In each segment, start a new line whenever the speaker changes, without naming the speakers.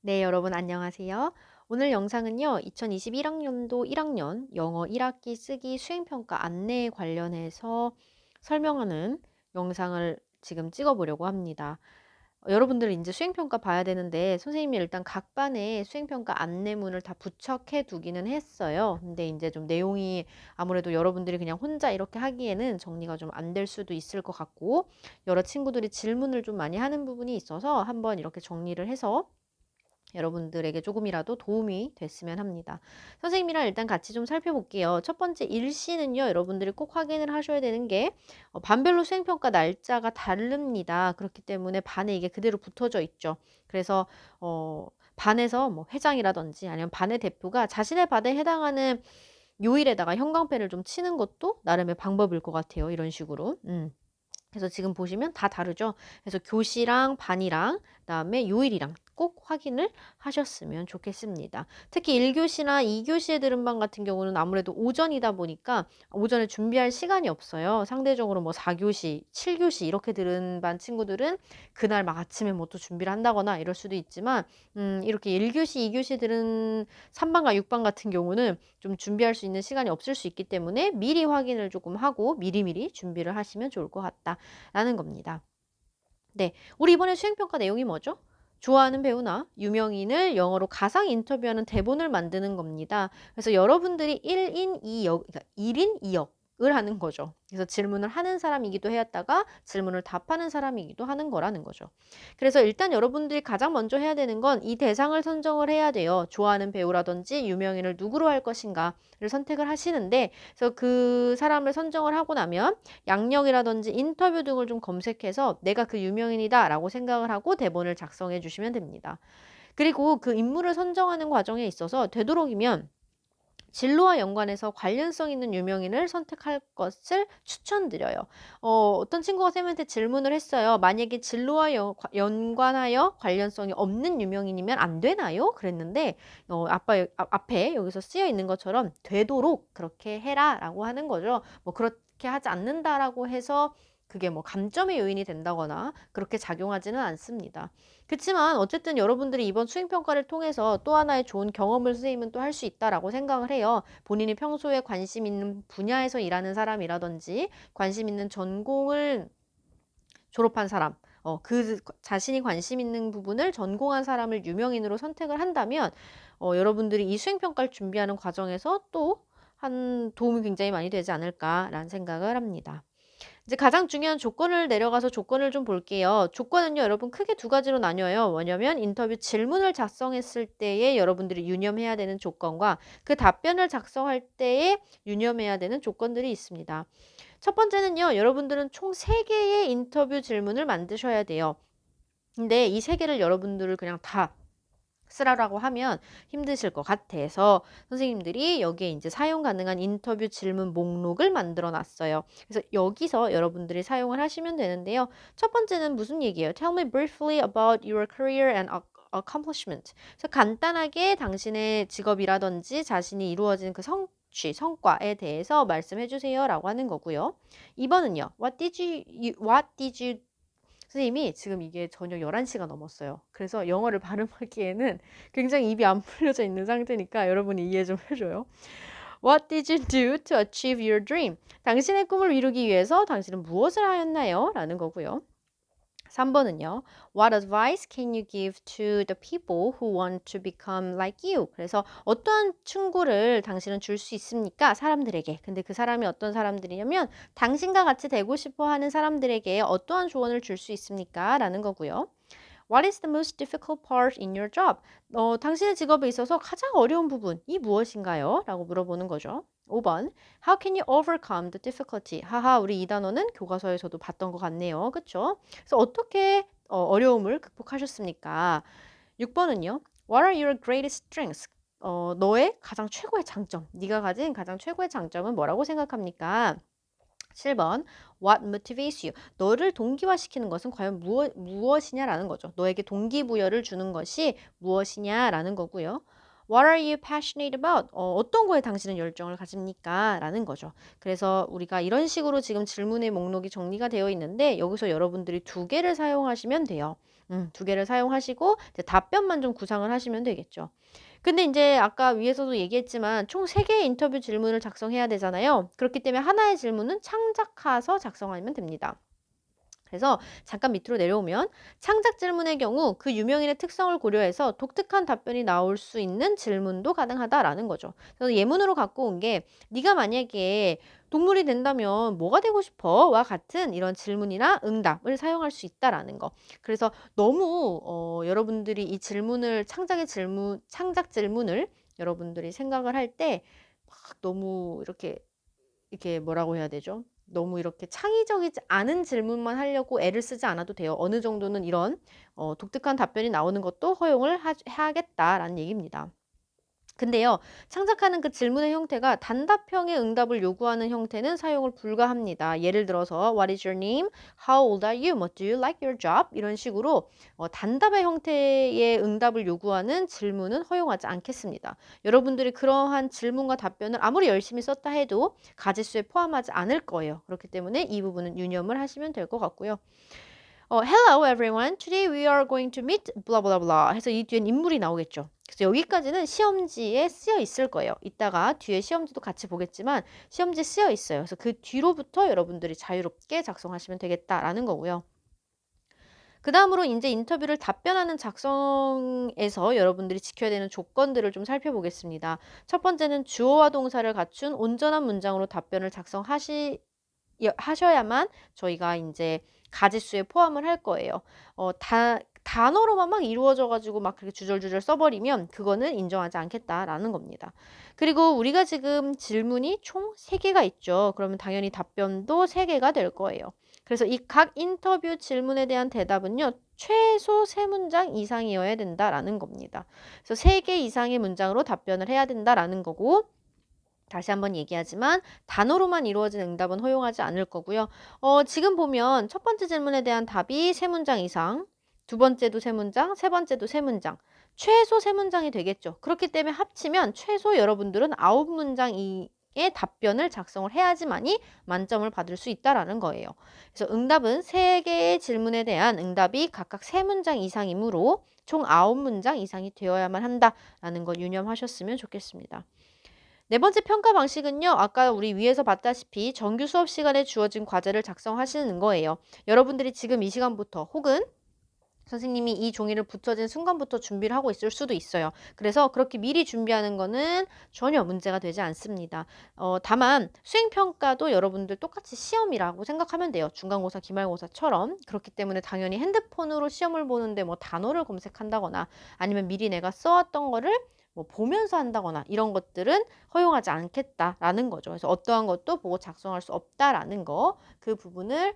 네, 여러분 안녕하세요. 오늘 영상은요, 2021학년도 1학년 영어 1학기 쓰기 수행평가 안내에 관련해서 설명하는 영상을 지금 찍어보려고 합니다. 여러분들 이제 수행평가 봐야 되는데 선생님이 일단 각 반에 수행평가 안내문을 다 부착해 두기는 했어요. 근데 이제 좀 내용이 아무래도 여러분들이 그냥 혼자 이렇게 하기에는 정리가 좀 안 될 수도 있을 것 같고 여러 친구들이 질문을 좀 많이 하는 부분이 있어서 한번 이렇게 정리를 해서 여러분들에게 조금이라도 도움이 됐으면 합니다. 선생님이랑 일단 같이 좀 살펴볼게요. 첫 번째 일시는요, 여러분들이 꼭 확인을 하셔야 되는 게 반별로 수행평가 날짜가 다릅니다. 그렇기 때문에 반에 이게 그대로 붙어져 있죠. 그래서 반에서 뭐 회장이라든지 아니면 반의 대표가 자신의 반에 해당하는 요일에다가 형광펜을 좀 치는 것도 나름의 방법일 것 같아요. 이런 식으로. 그래서 지금 보시면 다 다르죠. 그래서 교시랑 반이랑 그다음에 요일이랑 꼭 확인을 하셨으면 좋겠습니다. 특히 1교시나 2교시에 들은 반 같은 경우는 아무래도 오전이다 보니까 오전에 준비할 시간이 없어요. 상대적으로 뭐 4교시, 7교시 이렇게 들은 반 친구들은 그날 막 아침에 뭐 또 준비를 한다거나 이럴 수도 있지만 이렇게 1교시, 2교시 들은 3반과 6반 같은 경우는 좀 준비할 수 있는 시간이 없을 수 있기 때문에 미리 확인을 조금 하고 미리미리 준비를 하시면 좋을 것 같다. 라는 겁니다. 네, 우리 이번에 수행평가 내용이 뭐죠? 좋아하는 배우나 유명인을 영어로 가상 인터뷰하는 대본을 만드는 겁니다. 그래서 여러분들이 1인 2역, 그러니까 1인 2역을 하는 거죠. 그래서 질문을 하는 사람이기도 해왔다가 질문을 답하는 사람이기도 하는 거라는 거죠. 그래서 일단 여러분들이 가장 먼저 해야 되는 건 이 대상을 선정을 해야 돼요. 좋아하는 배우라든지 유명인을 누구로 할 것인가를 선택을 하시는데 그래서 그 사람을 선정을 하고 나면 양력이라든지 인터뷰 등을 좀 검색해서 내가 그 유명인이다 라고 생각을 하고 대본을 작성해 주시면 됩니다. 그리고 그 인물을 선정하는 과정에 있어서 되도록이면 진로와 연관해서 관련성 있는 유명인을 선택할 것을 추천드려요. 어떤 친구가 쌤한테 질문을 했어요. 만약에 진로와 연관하여 관련성이 없는 유명인이면 안 되나요? 그랬는데 앞에 여기서 쓰여 있는 것처럼 되도록 그렇게 해라 라고 하는 거죠. 뭐 그렇게 하지 않는다라고 해서 그게 뭐 감점의 요인이 된다거나 그렇게 작용하지는 않습니다. 그치만 어쨌든 여러분들이 이번 수행평가를 통해서 또 하나의 좋은 경험을 선생님은 또 할 수 있다라고 생각을 해요. 본인이 평소에 관심 있는 분야에서 일하는 사람이라든지 관심 있는 전공을 졸업한 사람, 그 자신이 관심 있는 부분을 전공한 사람을 유명인으로 선택을 한다면 여러분들이 이 수행평가를 준비하는 과정에서 또 한 도움이 굉장히 많이 되지 않을까라는 생각을 합니다. 이제 가장 중요한 조건을 내려가서 조건을 좀 볼게요. 조건은요, 여러분 크게 두 가지로 나뉘어요. 뭐냐면 인터뷰 질문을 작성했을 때에 여러분들이 유념해야 되는 조건과 그 답변을 작성할 때에 유념해야 되는 조건들이 있습니다. 첫 번째는요, 여러분들은 총 3개의 인터뷰 질문을 만드셔야 돼요. 근데 이 3개를 여러분들을 그냥 다 쓰라고 하면 힘드실 것 같아서 선생님들이 여기에 이제 사용 가능한 인터뷰 질문 목록을 만들어 놨어요. 그래서 여기서 여러분들이 사용을 하시면 되는데요. 첫 번째는 무슨 얘기예요? Tell me briefly about your career and accomplishment. 그래서 간단하게 당신의 직업이라든지 자신이 이루어진 그 성취, 성과에 대해서 말씀해 주세요라고 하는 거고요. 2번은요. What did you 선생님이 지금 이게 저녁 11시가 넘었어요. 그래서 영어를 발음하기에는 굉장히 입이 안 풀려져 있는 상태니까 여러분이 이해 좀 해줘요. What did you do to achieve your dream? 당신의 꿈을 이루기 위해서 당신은 무엇을 하였나요? 라는 거고요. 3번은요. What advice can you give to the people who want to become like you? 그래서 어떠한 충고를 당신은 줄 수 있습니까? 사람들에게. 근데 그 사람이 어떤 사람들이냐면 당신과 같이 되고 싶어 하는 사람들에게 어떠한 조언을 줄 수 있습니까? 라는 거고요. What is the most difficult part in your job? 당신의 직업에 있어서 가장 어려운 부분이 무엇인가요? 라고 물어보는 거죠. 5번. How can you overcome the difficulty? 하하, 우리 이 단어는 교과서에서도 봤던 것 같네요. 그쵸? 그래서 어떻게 어려움을 극복하셨습니까? 6번은요. What are your greatest strengths? 너의 가장 최고의 장점, 네가 가진 가장 최고의 장점은 뭐라고 생각합니까? 7번 What motivates you? 너를 동기화시키는 것은 과연 무엇이냐라는 거죠. 너에게 동기부여를 주는 것이 무엇이냐라는 거고요. What are you passionate about? 어떤 거에 당신은 열정을 가집니까? 라는 거죠. 그래서 우리가 이런 식으로 지금 질문의 목록이 정리가 되어 있는데 여기서 여러분들이 2개를 사용하시면 돼요. 두 개를 사용하시고 이제 답변만 좀 구상을 하시면 되겠죠. 근데 인제 아까 위에서도 얘기했지만 총 3개의 인터뷰 질문을 작성해야 되잖아요. 그렇기 때문에 하나의 질문은 창작해서 작성하면 됩니다. 그래서 잠깐 밑으로 내려오면 창작 질문의 경우 그 유명인의 특성을 고려해서 독특한 답변이 나올 수 있는 질문도 가능하다라는 거죠. 그래서 예문으로 갖고 온 게 "네가 만약에 동물이 된다면 뭐가 되고 싶어?" 와 같은 이런 질문이나 응답을 사용할 수 있다라는 거. 그래서 너무 여러분들이 이 질문을 창작 질문을 여러분들이 생각을 할 때 막 너무 이렇게 뭐라고 해야 되죠? 너무 이렇게 창의적이지 않은 질문만 하려고 애를 쓰지 않아도 돼요. 어느 정도는 이런 독특한 답변이 나오는 것도 허용을 해야겠다라는 얘기입니다. 근데요, 창작하는 그 질문의 형태가 단답형의 응답을 요구하는 형태는 사용을 불가합니다. 예를 들어서 What is your name? How old are you? What do you like your job? 이런 식으로 단답의 형태의 응답을 요구하는 질문은 허용하지 않겠습니다. 여러분들이 그러한 질문과 답변을 아무리 열심히 썼다 해도 가지수에 포함하지 않을 거예요. 그렇기 때문에 이 부분은 유념을 하시면 될 것 같고요. Hello everyone. Today we are going to meet blah blah blah 해서 이 뒤엔 인물이 나오겠죠. 그래서 여기까지는 시험지에 쓰여 있을 거예요. 이따가 뒤에 시험지도 같이 보겠지만 시험지에 쓰여 있어요. 그래서 그 뒤로부터 여러분들이 자유롭게 작성하시면 되겠다라는 거고요. 그 다음으로 이제 인터뷰를 답변하는 작성에서 여러분들이 지켜야 되는 조건들을 좀 살펴보겠습니다. 첫 번째는 주어와 동사를 갖춘 온전한 문장으로 답변을 하셔야만 저희가 이제 가지수에 포함을 할 거예요. 단어로만 막 이루어져 가지고 막 그렇게 주절주절 써버리면 그거는 인정하지 않겠다라는 겁니다. 그리고 우리가 지금 질문이 총 3개가 있죠. 그러면 당연히 답변도 3개가 될 거예요. 그래서 이 각 인터뷰 질문에 대한 대답은요. 최소 3문장 이상이어야 된다라는 겁니다. 그래서 3개 이상의 문장으로 답변을 해야 된다라는 거고 다시 한번 얘기하지만 단어로만 이루어진 응답은 허용하지 않을 거고요. 지금 보면 첫 번째 질문에 대한 답이 3문장 이상, 두 번째도 3문장, 세 번째도 3문장, 최소 3문장이 되겠죠. 그렇기 때문에 합치면 최소 여러분들은 9문장의 답변을 작성을 해야지만이 만점을 받을 수 있다라는 거예요. 그래서 응답은 3개의 질문에 대한 응답이 각각 3문장 이상이므로 총 9문장 이상이 되어야만 한다라는 걸 유념하셨으면 좋겠습니다. 네 번째 평가 방식은요. 아까 우리 위에서 봤다시피 정규 수업 시간에 주어진 과제를 작성하시는 거예요. 여러분들이 지금 이 시간부터 혹은 선생님이 이 종이를 붙여진 순간부터 준비를 하고 있을 수도 있어요. 그래서 그렇게 미리 준비하는 거는 전혀 문제가 되지 않습니다. 다만 수행평가도 여러분들 똑같이 시험이라고 생각하면 돼요. 중간고사, 기말고사처럼. 그렇기 때문에 당연히 핸드폰으로 시험을 보는데 뭐 단어를 검색한다거나 아니면 미리 내가 써왔던 거를 뭐 보면서 한다거나 이런 것들은 허용하지 않겠다라는 거죠. 그래서 어떠한 것도 보고 작성할 수 없다라는 거, 그 부분을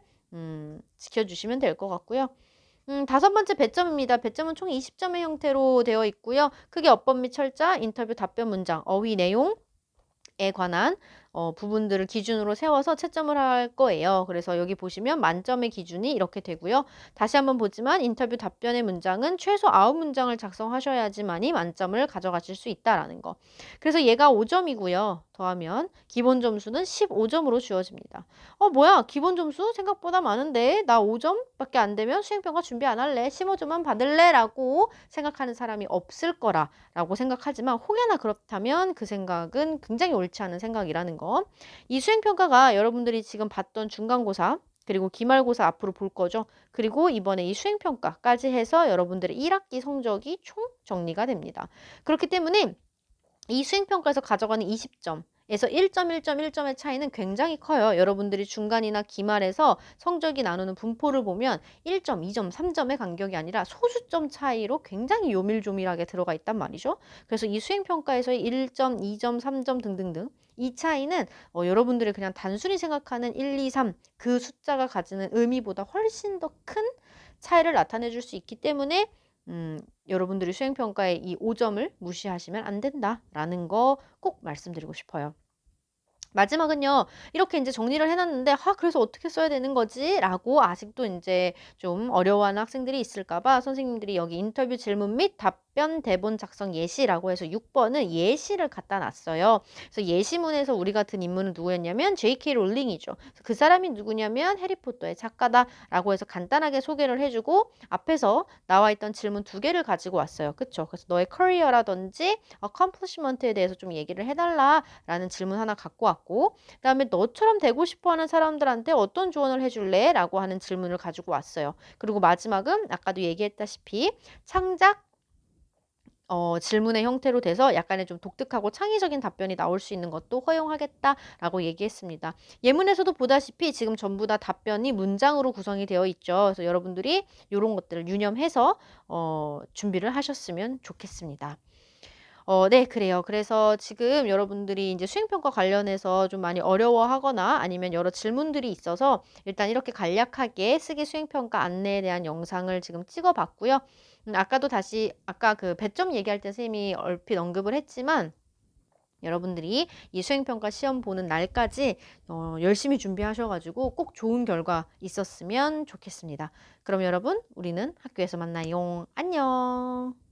지켜주시면 될 것 같고요. 다섯 번째 배점입니다. 배점은 총 20점의 형태로 되어 있고요. 크게 어법 및 철자, 인터뷰 답변 문장, 어휘 내용에 관한 부분들을 기준으로 세워서 채점을 할 거예요. 그래서 여기 보시면 만점의 기준이 이렇게 되고요. 다시 한번 보지만 인터뷰 답변의 문장은 최소 9문장을 작성하셔야지만이 만점을 가져가실 수 있다라는 거. 그래서 얘가 5점이고요. 더하면 기본 점수는 15점으로 주어집니다. 뭐야? 기본 점수 생각보다 많은데 나 5점밖에 안 되면 수행평가 준비 안 할래. 15점만 받을래? 라고 생각하는 사람이 없을 거라고 생각하지만 혹여나 그렇다면 그 생각은 굉장히 옳지 않은 생각이라는 거. 이 수행평가가 여러분들이 지금 봤던 중간고사 그리고 기말고사 앞으로 볼 거죠. 그리고 이번에 이 수행평가까지 해서 여러분들의 1학기 성적이 총 정리가 됩니다. 그렇기 때문에 이 수행평가에서 가져가는 20점에서 1점, 1점, 1점의 차이는 굉장히 커요. 여러분들이 중간이나 기말에서 성적이 나누는 분포를 보면 1점, 2점, 3점의 간격이 아니라 소수점 차이로 굉장히 요밀조밀하게 들어가 있단 말이죠. 그래서 이 수행평가에서의 1점, 2점, 3점 등등등 이 차이는 여러분들이 그냥 단순히 생각하는 1, 2, 3 그 숫자가 가지는 의미보다 훨씬 더 큰 차이를 나타내 줄 수 있기 때문에 여러분들이 수행평가에 이 5점을 무시하시면 안 된다라는 거 꼭 말씀드리고 싶어요. 마지막은요. 이렇게 이제 정리를 해놨는데 그래서 어떻게 써야 되는 거지? 라고 아직도 이제 좀 어려워하는 학생들이 있을까 봐 선생님들이 여기 인터뷰 질문 및 답변 대본 작성 예시라고 해서 6번은 예시를 갖다 놨어요. 그래서 예시문에서 우리가 든 인물은 누구였냐면 J.K. 롤링이죠. 그래서 그 사람이 누구냐면 해리포터의 작가다라고 해서 간단하게 소개를 해주고 앞에서 나와 있던 질문 두 개를 가지고 왔어요. 그쵸? 그래서 너의 커리어라든지 accomplishment에 대해서 좀 얘기를 해달라라는 질문 하나 갖고 왔고 그다음에 너처럼 되고 싶어하는 사람들한테 어떤 조언을 해줄래? 라고 하는 질문을 가지고 왔어요. 그리고 마지막은 아까도 얘기했다시피 창작 질문의 형태로 돼서 약간의 좀 독특하고 창의적인 답변이 나올 수 있는 것도 허용하겠다라고 얘기했습니다. 예문에서도 보다시피 지금 전부 다 답변이 문장으로 구성이 되어 있죠. 그래서 여러분들이 이런 것들을 유념해서 준비를 하셨으면 좋겠습니다. 네, 그래요. 그래서 지금 여러분들이 이제 수행평가 관련해서 좀 많이 어려워하거나 아니면 여러 질문들이 있어서 일단 이렇게 간략하게 쓰기 수행평가 안내에 대한 영상을 지금 찍어봤고요. 아까도 다시 아까 그 배점 얘기할 때 선생님이 얼핏 언급을 했지만 여러분들이 이 수행평가 시험 보는 날까지 열심히 준비하셔가지고 꼭 좋은 결과 있었으면 좋겠습니다. 그럼 여러분, 우리는 학교에서 만나요. 안녕.